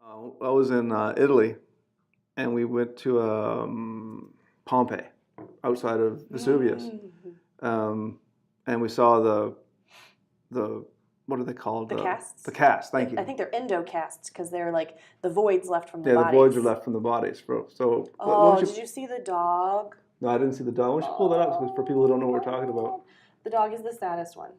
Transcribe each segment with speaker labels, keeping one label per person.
Speaker 1: I was in Italy, and we went to Pompeii, outside of Vesuvius, and we saw the what are they called?
Speaker 2: The casts?
Speaker 1: The casts. Thank you.
Speaker 2: I think they're endocasts because they're like the voids left from the
Speaker 1: Yeah,
Speaker 2: bodies.
Speaker 1: the voids are left from the bodies, bro. So.
Speaker 2: Oh, did you see the dog?
Speaker 1: No, I didn't see the dog. Why don't you pull that up for people who don't know what we're talking about?
Speaker 2: The dog is the saddest one.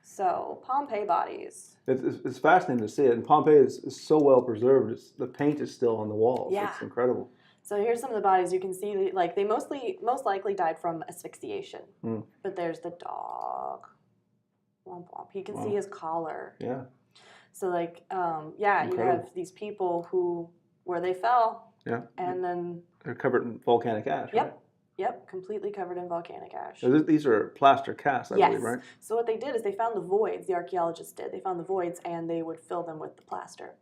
Speaker 2: So, Pompeii bodies.
Speaker 1: It's fascinating to see it. And Pompeii is so well preserved. The paint is still on the walls.
Speaker 2: Yeah.
Speaker 1: It's incredible.
Speaker 2: So here's some of the bodies. You can see, like, they most likely died from asphyxiation. But there's the dog. Womp womp. You can see his collar.
Speaker 1: Yeah.
Speaker 2: So, like, you have these people where they fell.
Speaker 1: Yeah.
Speaker 2: And then...
Speaker 1: They're covered in volcanic ash,
Speaker 2: Yep.
Speaker 1: right?
Speaker 2: Yep, completely covered in volcanic ash.
Speaker 1: So these are plaster casts, I believe, right?
Speaker 2: So what they did is they found the voids, the archaeologists did. They found the voids, and they would fill them with the plaster.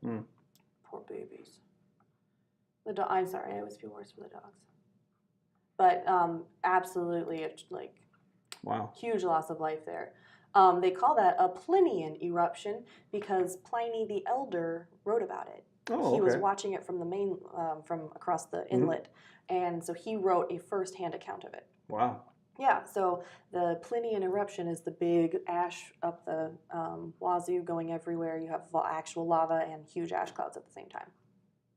Speaker 2: Poor babies. I'm sorry, I always feel worse for the dogs. But absolutely, it's like huge loss of life there. They call that a Plinian eruption because Pliny the Elder wrote about it.
Speaker 1: Oh,
Speaker 2: he was watching it from the from across the inlet, and so he wrote a first-hand account of it.
Speaker 1: Wow. Yeah,
Speaker 2: so the Plinian eruption is the big ash up the wazoo going everywhere. You have actual lava and huge ash clouds at the same time.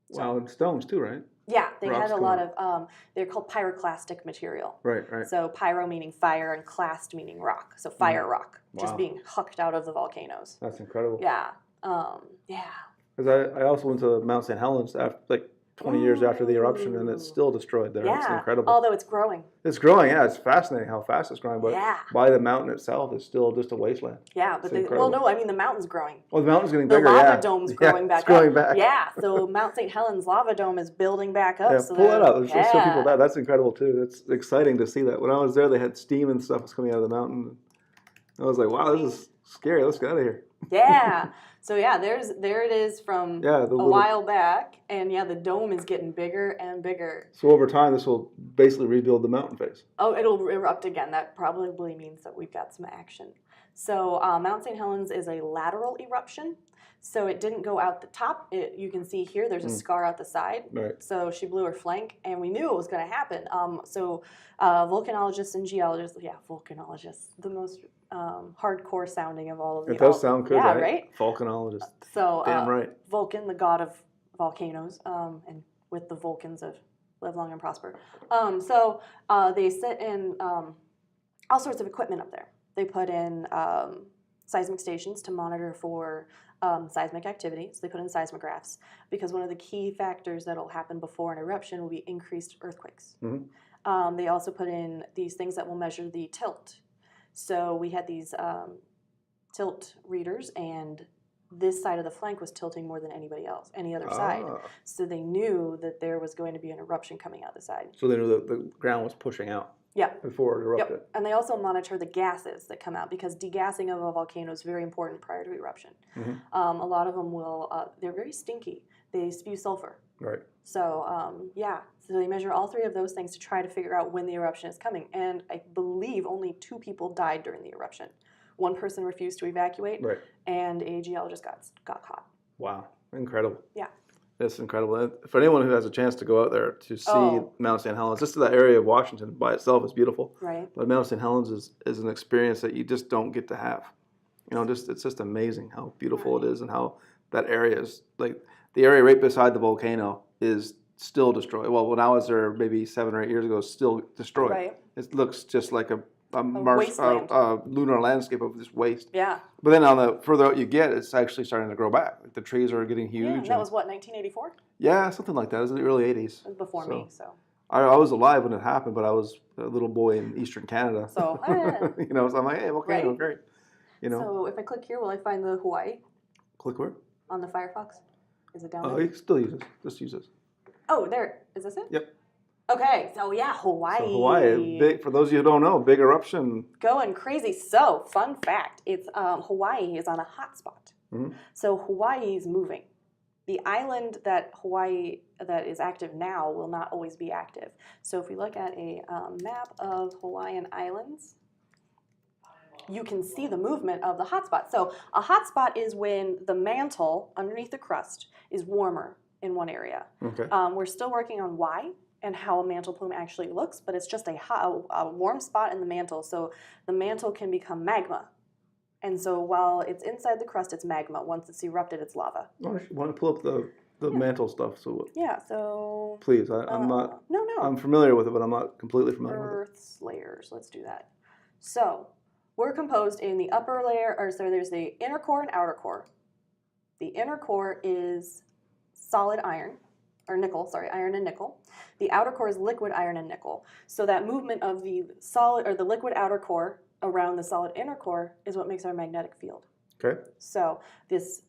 Speaker 1: Wow, and stones too, right?
Speaker 2: Yeah, they had a lot of, they're called pyroclastic material.
Speaker 1: Right.
Speaker 2: So pyro meaning fire and clast meaning rock. So fire rock, just being hucked out of the volcanoes.
Speaker 1: That's incredible.
Speaker 2: Yeah,
Speaker 1: Because I also went to Mount St Helens after, like, 20 years after the eruption, and it's still destroyed there.
Speaker 2: Yeah.
Speaker 1: It's incredible.
Speaker 2: Although it's growing.
Speaker 1: It's growing, yeah. It's fascinating how fast it's growing, but by the mountain itself, it's still just a wasteland.
Speaker 2: Yeah, but the mountain's growing.
Speaker 1: Oh, the mountain's getting bigger,
Speaker 2: The lava dome's growing back
Speaker 1: it's growing back.
Speaker 2: Yeah, so Mount St. Helens lava dome is building back up.
Speaker 1: Yeah,
Speaker 2: so
Speaker 1: pull it up. There's show people that. That's incredible, too. It's exciting to see that. When I was there, they had steam and stuff was coming out of the mountain. I was like, wow, this is scary. Let's get out of here.
Speaker 2: Yeah. So there it is from a while back, and the dome is getting bigger and bigger.
Speaker 1: So over time, this will basically rebuild the mountain face.
Speaker 2: Oh, it'll erupt again. That probably means that we've got some action. So Mount St. Helens is a lateral eruption. So it didn't go out the top. You can see here there's a scar out the side.
Speaker 1: Right.
Speaker 2: So she blew her flank, and we knew it was going to happen. So volcanologists and geologists, volcanologists, the most hardcore sounding of all of the.
Speaker 1: It does sound good,
Speaker 2: right?
Speaker 1: Volcanologist.
Speaker 2: So
Speaker 1: damn right.
Speaker 2: Vulcan, the god of volcanoes, and with the Vulcans of live long and prosper. So they sit in all sorts of equipment up there. They put in seismic stations to monitor for seismic activity. So they put in seismographs because one of the key factors that will happen before an eruption will be increased earthquakes. They also put in these things that will measure the tilt. So we had these tilt readers, and this side of the flank was tilting more than any other side. So they knew that there was going to be an eruption coming out the side. So
Speaker 1: they knew that the ground was pushing out.
Speaker 2: Yeah.
Speaker 1: Before it erupted.
Speaker 2: Yep. And they also monitor the gases that come out because degassing of a volcano is very important prior to eruption. A lot of them they're very stinky. They spew sulfur.
Speaker 1: Right.
Speaker 2: So, so they measure all three of those things to try to figure out when the eruption is coming. And I believe only 2 people died during the eruption. One person refused to evacuate, and a geologist got caught.
Speaker 1: Wow. Incredible.
Speaker 2: Yeah.
Speaker 1: It's incredible. And for anyone who has a chance to go out there to see Mount St. Helens, just that area of Washington by itself is beautiful.
Speaker 2: Right.
Speaker 1: But Mount St. Helens is an experience that you just don't get to have. It's just amazing how beautiful it is and how that area is. Like, the area right beside the volcano is still destroyed. Well, when I was there maybe 7 or 8 years ago, still destroyed.
Speaker 2: Right.
Speaker 1: It looks just like a lunar landscape of just waste.
Speaker 2: Yeah.
Speaker 1: But then on the further out you get, it's actually starting to grow back. Like, the trees are getting huge.
Speaker 2: Yeah, and that was what, 1984?
Speaker 1: Yeah, something like that. It was in the early 80s.
Speaker 2: It was before me, so.
Speaker 1: I was alive when it happened, but I was a little boy in Eastern Canada.
Speaker 2: So,
Speaker 1: so I'm like, hey, volcano, great.
Speaker 2: So if I click here, will I find the Hawaii?
Speaker 1: Click where?
Speaker 2: On the Firefox. Is it down there?
Speaker 1: Oh, you can still use this. Just use this.
Speaker 2: Oh, there. Is this it?
Speaker 1: Yep.
Speaker 2: Okay, so Hawaii.
Speaker 1: So Hawaii, big, for those of you who don't know, big eruption.
Speaker 2: Going crazy. So, fun fact, it's Hawaii is on a hot spot. So Hawaii is moving. The island that is active now will not always be active. So if we look at a map of Hawaiian islands, you can see the movement of the hotspot. So a hotspot is when the mantle underneath the crust is warmer in one area.
Speaker 1: Okay.
Speaker 2: We're still working on why and how a mantle plume actually looks, but it's just a warm spot in the mantle. So the mantle can become magma. And so while it's inside the crust, it's magma. Once it's erupted, it's lava.
Speaker 1: I want to pull up the mantle stuff. So
Speaker 2: Yeah, so...
Speaker 1: please, I'm not...
Speaker 2: No.
Speaker 1: I'm familiar with it, but I'm not completely familiar with it.
Speaker 2: Earth's layers. Let's do that. So we're composed in the upper layer, or sorry, there's the inner core and outer core. The inner core is solid iron, or nickel, sorry, iron and nickel. The outer core is liquid iron and nickel. So that movement of the solid, or the liquid outer core around the solid inner core is what makes our magnetic field.
Speaker 1: Okay.
Speaker 2: So this,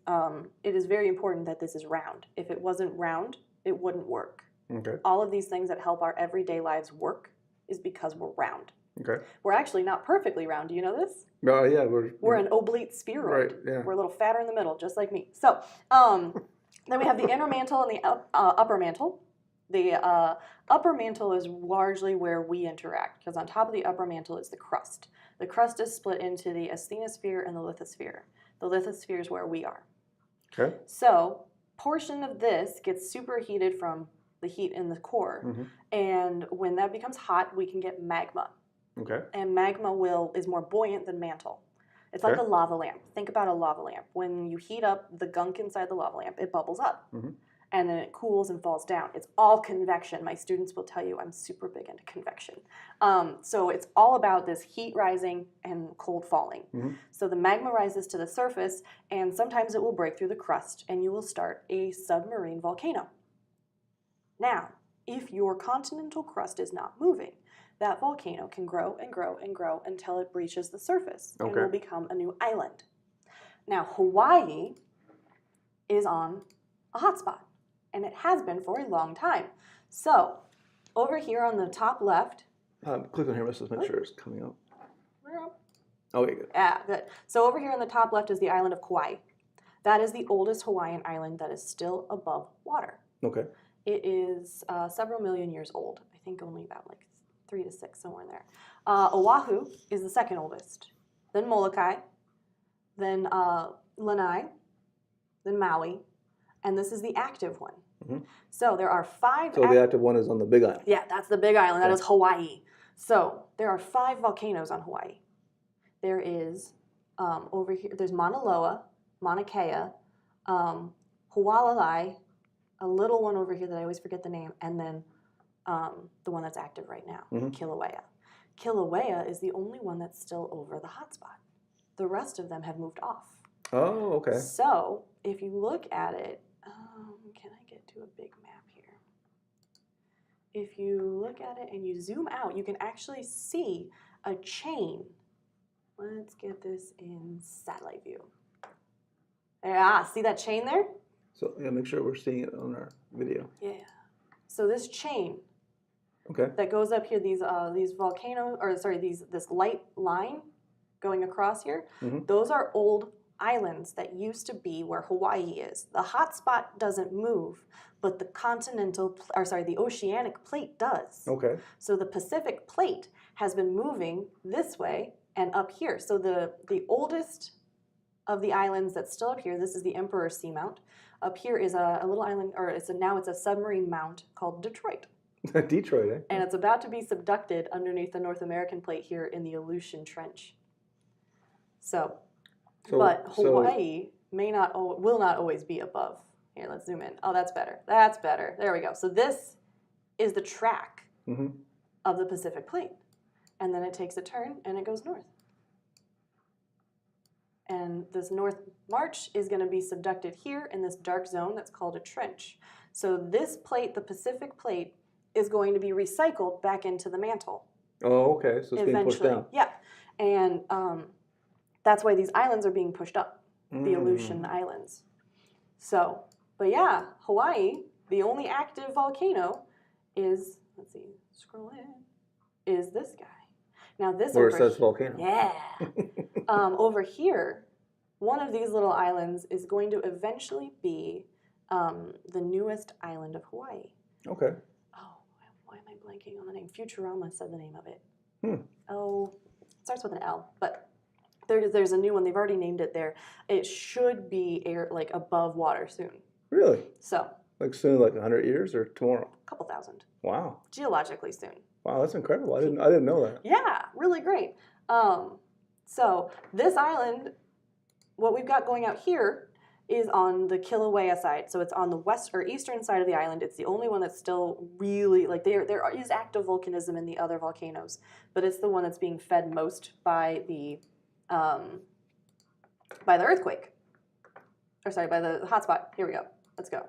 Speaker 2: it is very important that this is round. If it wasn't round, it wouldn't work.
Speaker 1: Okay.
Speaker 2: All of these things that help our everyday lives work is because we're round.
Speaker 1: Okay.
Speaker 2: We're actually not perfectly round. Do you know this?
Speaker 1: Oh, yeah.
Speaker 2: We're an oblate spheroid.
Speaker 1: Right, yeah.
Speaker 2: We're a little fatter in the middle, just like me. So then we have the inner mantle and the upper mantle. The upper mantle is largely where we interact, because on top of the upper mantle is the crust. The crust is split into the asthenosphere and the lithosphere. The lithosphere is where we are.
Speaker 1: Okay.
Speaker 2: So portion of this gets superheated from the heat in the core, and when that becomes hot, we can get magma.
Speaker 1: Okay.
Speaker 2: And magma is more buoyant than mantle. It's like a lava lamp. Think about a lava lamp. When you heat up the gunk inside the lava lamp, it bubbles up. And then it cools and falls down. It's all convection. My students will tell you I'm super big into convection. So it's all about this heat rising and cold falling. So the magma rises to the surface, and sometimes it will break through the crust, and you will start a submarine volcano. Now, if your continental crust is not moving, that volcano can grow and grow and grow until it breaches the surface and will become a new island. Now, Hawaii is on a hotspot, and it has been for a long time. So, over here on the top left...
Speaker 1: click on here, let's just make sure it's coming up.
Speaker 2: We're up.
Speaker 1: Okay, good.
Speaker 2: Yeah, good. So over here on the top left is the island of Kauai. That is the oldest Hawaiian island that is still above water.
Speaker 1: Okay.
Speaker 2: It is several million years old. I think only about like 3 to 6, somewhere in there. Oahu is the second oldest. Then Molokai. Then Lanai. Then Maui. And this is the active one. So there are 5...
Speaker 1: So the active one is on the Big Island.
Speaker 2: Yeah, that's the big island. That is Hawaii. So there are 5 volcanoes on Hawaii. There is, over here, there's Mauna Loa, Mauna Kea, Hualalai, a little one over here that I always forget the name, and then the one that's active right now, Kilauea. Kilauea is the only one that's still over the hotspot. The rest of them have moved off.
Speaker 1: Oh, okay.
Speaker 2: So if you look at it, can I get to a big map here? If you look at it and you zoom out, you can actually see a chain. Let's get this in satellite view. See that chain there?
Speaker 1: So yeah, make sure we're seeing it on our video.
Speaker 2: Yeah. So this chain
Speaker 1: Okay.
Speaker 2: that goes up here, these volcanoes, or sorry, this light line going across here, those are old islands that used to be where Hawaii is. The hot spot doesn't move, but the oceanic plate does.
Speaker 1: Okay.
Speaker 2: So the Pacific plate has been moving this way and up here. So the oldest of the islands that's still up here, this is the Emperor Seamount. Up here is a little island, or now it's a submarine mount called Detroit.
Speaker 1: Detroit, eh?
Speaker 2: And it's about to be subducted underneath the North American plate here in the Aleutian Trench. But Hawaii will not always be above. Here, let's zoom in. Oh, that's better. That's better. There we go. So this is the track of the Pacific plate. And then it takes a turn and it goes north. And this north march is going to be subducted here in this dark zone that's called a trench. So this plate, the Pacific plate, is going to be recycled back into the mantle.
Speaker 1: Oh, okay. So it's being pushed down.
Speaker 2: Yeah. And that's why these islands are being pushed up, the Aleutian Islands. So, but yeah, Hawaii, the only active volcano is, let's see, scroll in, is this guy. Now this
Speaker 1: where it says volcano.
Speaker 2: Yeah. Over here, one of these little islands is going to eventually be the newest island of Hawaii.
Speaker 1: Okay.
Speaker 2: Oh, why am I blanking on the name? Futurama said the name of it. Oh, it starts with an L, but there's a new one. They've already named it there. It should be like above water soon.
Speaker 1: Really?
Speaker 2: So
Speaker 1: Like soon, like 100 years or tomorrow?
Speaker 2: A couple thousand.
Speaker 1: Wow.
Speaker 2: Geologically soon.
Speaker 1: Wow, that's incredible. I didn't know that.
Speaker 2: Yeah, really great. So this island, what we've got going out here is on the Kilauea side. So it's on the west or eastern side of the island. It's the only one that's still really, like there is active volcanism in the other volcanoes, but it's the one that's being fed most by the earthquake. Or sorry, by the hotspot. Here we go. Let's go.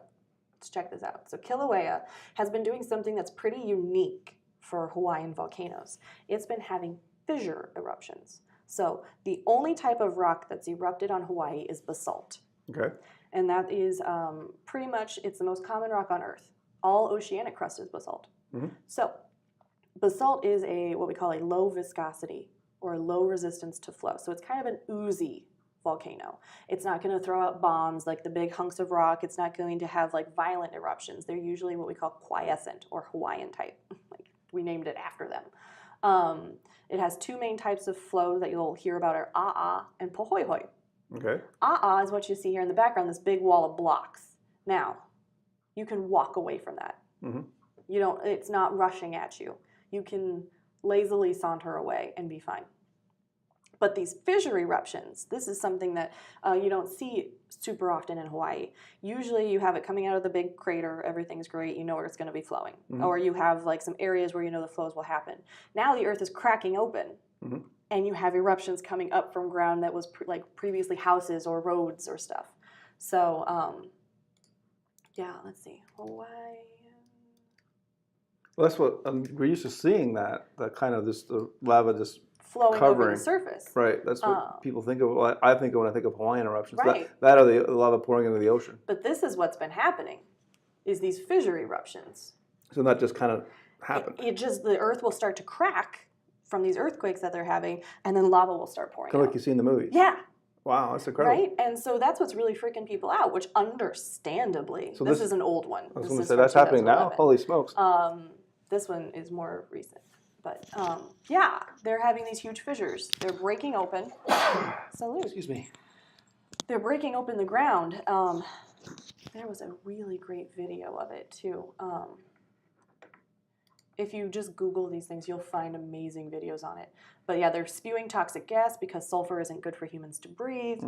Speaker 2: Let's check this out. So Kilauea has been doing something that's pretty unique for Hawaiian volcanoes. It's been having fissure eruptions. So the only type of rock that's erupted on Hawaii is basalt.
Speaker 1: Okay.
Speaker 2: And that is pretty much, it's the most common rock on Earth. All oceanic crust is basalt.
Speaker 1: Mm-hmm.
Speaker 2: So basalt is what we call a low viscosity or low resistance to flow. So it's kind of an oozy volcano. It's not going to throw out bombs like the big hunks of rock. It's not going to have like violent eruptions. They're usually what we call quiescent or Hawaiian type. Like we named it after them. It has two main types of flow that you'll hear about are a'a and pohoihoi.
Speaker 1: Okay.
Speaker 2: A'a is what you see here in the background, this big wall of blocks. Now, you can walk away from that.
Speaker 1: Mm-hmm.
Speaker 2: It's not rushing at you. You can lazily saunter away and be fine. But these fissure eruptions, this is something that you don't see super often in Hawaii. Usually you have it coming out of the big crater, everything's great, you know where it's going to be flowing. Mm-hmm. Or you have like some areas where you know the flows will happen. Now the earth is cracking open, mm-hmm. and you have eruptions coming up from ground that was previously houses or roads or stuff. So, yeah, let's see, Hawaii.
Speaker 1: Well, that's what we're used to seeing, that kind of the lava just
Speaker 2: flowing
Speaker 1: covering
Speaker 2: over the surface.
Speaker 1: Right, that's what people think of. Well, I think of when I think of Hawaiian eruptions.
Speaker 2: Right.
Speaker 1: That or the lava pouring into the ocean.
Speaker 2: But this is what's been happening, is these fissure eruptions.
Speaker 1: So that just kind of happened.
Speaker 2: The earth will start to crack from these earthquakes that they're having, and then lava will start pouring
Speaker 1: Kind of
Speaker 2: out.
Speaker 1: like you see in the movies.
Speaker 2: Yeah.
Speaker 1: Wow, that's incredible.
Speaker 2: Right? And so that's what's really freaking people out, which understandably,
Speaker 1: so
Speaker 2: this is an old one.
Speaker 1: I was going to say, that's happening now? Holy smokes.
Speaker 2: This one is more recent. But yeah, they're having these huge fissures. They're breaking open. Salute.
Speaker 1: Excuse me.
Speaker 2: They're breaking open the ground. There was a really great video of it too. If you just Google these things, you'll find amazing videos on it. But yeah, they're spewing toxic gas because sulfur isn't good for humans to breathe.